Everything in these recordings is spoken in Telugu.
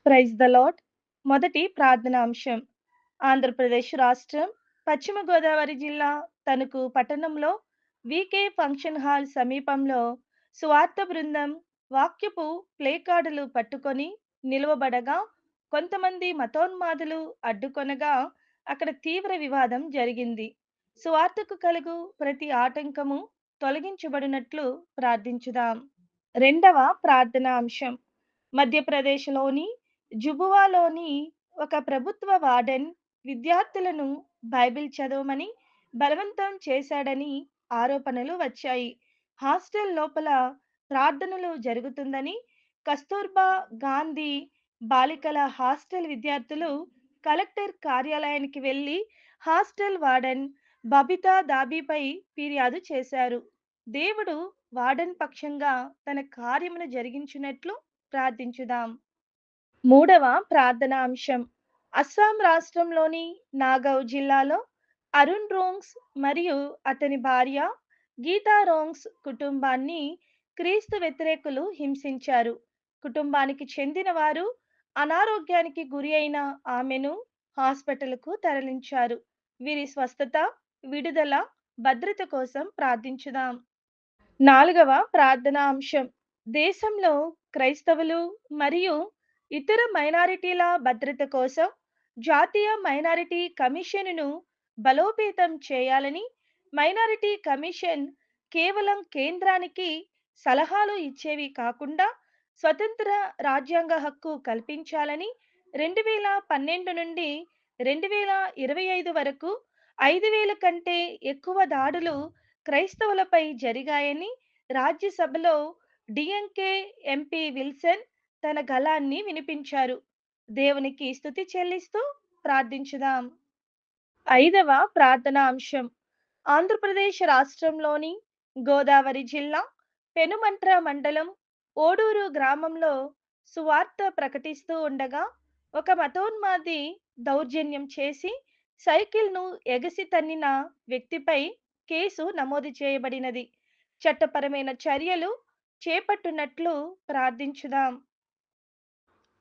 Praise the lord. మొదటి ప్రార్థనాంశం. ఆంధ్రప్రదేశ్ రాష్ట్రం, పశ్చిమ గోదావరి జిల్లా తణుకు పట్టణంలో వీకే ఫంక్షన్ హాల్ సమీపంలో సువార్త బృందం వాక్యపు ప్లేకార్డులు పట్టుకొని నిలువబడగా కొంతమంది మతోన్మాదులు అడ్డుకొనగా అక్కడ తీవ్ర వివాదం జరిగింది. సువార్తకు కలుగు ప్రతి ఆటంకము తొలగించబడినట్లు ప్రార్థించుదాం. రెండవ ప్రార్థనా అంశం. మధ్యప్రదేశ్‌లోని జుబువాలోని ఒక ప్రభుత్వ వార్డెన్ విద్యార్థులను బైబిల్ చదవమని బలవంతం చేశాడని ఆరోపణలు వచ్చాయి. హాస్టల్ లోపల ప్రార్థనలు జరుగుతుందని కస్తూర్బా గాంధీ బాలికల హాస్టల్ విద్యార్థులు కలెక్టర్ కార్యాలయానికి వెళ్లి హాస్టల్ వార్డెన్ బబితా దాబీపై ఫిర్యాదు చేశారు. దేవుడు వార్డెన్ పక్షంగా తన కార్యమును జరిగించినట్లు ప్రార్థించుదాం. మూడవ ప్రార్థనా అంశం. అస్సాం రాష్ట్రంలోని నాగౌ జిల్లాలో అరుణ్ రోంగ్స్ మరియు అతని భార్య గీతా రోంగ్స్ కుటుంబాన్ని క్రీస్తు వ్యతిరేకులు హింసించారు. కుటుంబానికి చెందిన వారు అనారోగ్యానికి గురి అయిన ఆమెను హాస్పిటల్కు తరలించారు. వీరి స్వస్థత, విడుదల, భద్రత కోసం ప్రార్థించుదాం. నాలుగవ ప్రార్థనా అంశం. దేశంలో క్రైస్తవులు మరియు ఇతర మైనారిటీల భద్రత కోసం జాతీయ మైనారిటీ కమిషన్ను బలోపేతం చేయాలని, మైనారిటీ కమిషన్ కేవలం కేంద్రానికి సలహాలు ఇచ్చేవి కాకుండా స్వతంత్ర రాజ్యాంగ హక్కు కల్పించాలని 2012 నుండి 2025 వరకు 5,000 కంటే ఎక్కువ దాడులు క్రైస్తవులపై జరిగాయని రాజ్యసభలో డిఎంకే ఎంపీ విల్సన్ తన గళాన్ని వినిపించారు. దేవునికి స్తుతి చెల్లిస్తూ ప్రార్థించుదాం. ఐదవ ప్రార్థనా అంశం. ఆంధ్రప్రదేశ్ రాష్ట్రంలోని గోదావరి జిల్లా పెనుమంట్ర మండలం ఓడూరు గ్రామంలో సువార్త ప్రకటిస్తూ ఉండగా ఒక మతోన్మాది దౌర్జన్యం చేసి సైకిల్ను ఎగసి తన్నిన వ్యక్తిపై కేసు నమోదు చేయబడినది. చట్టపరమైన చర్యలు చేపట్టునట్లు ప్రార్థించుదాం.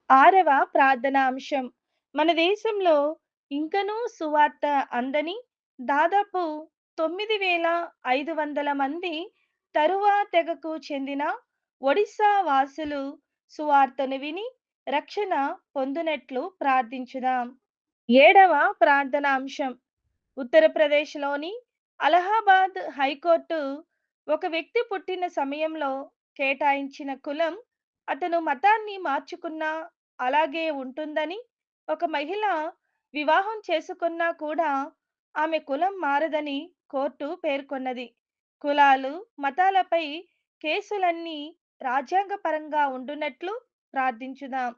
ఆరవ ప్రార్థనా అంశం. మన దేశంలో ఇంకనూ సువార్త అందని దాదాపు 9,500 మంది తరువా తెగకు చెందిన ఒడిస్సా వాసులు సువార్తను విని రక్షణ పొందునట్లు ప్రార్థించుదాం. ఏడవ ప్రార్థనా అంశం. ఉత్తరప్రదేశ్‌లోని అలహాబాద్ హైకోర్టు ఒక వ్యక్తి పుట్టిన సమయంలో కేటాయించిన కులం అతను మతాన్ని మార్చుకున్నా అలాగే ఉంటుందని, ఒక మహిళ వివాహం చేసుకున్నా కూడా ఆమె కులం మారదని కోర్టు పేర్కొన్నది. కులాలు, మతాలపై కేసులన్నీ రాజ్యాంగపరంగా ఉండునట్లు ప్రార్థించుదాం.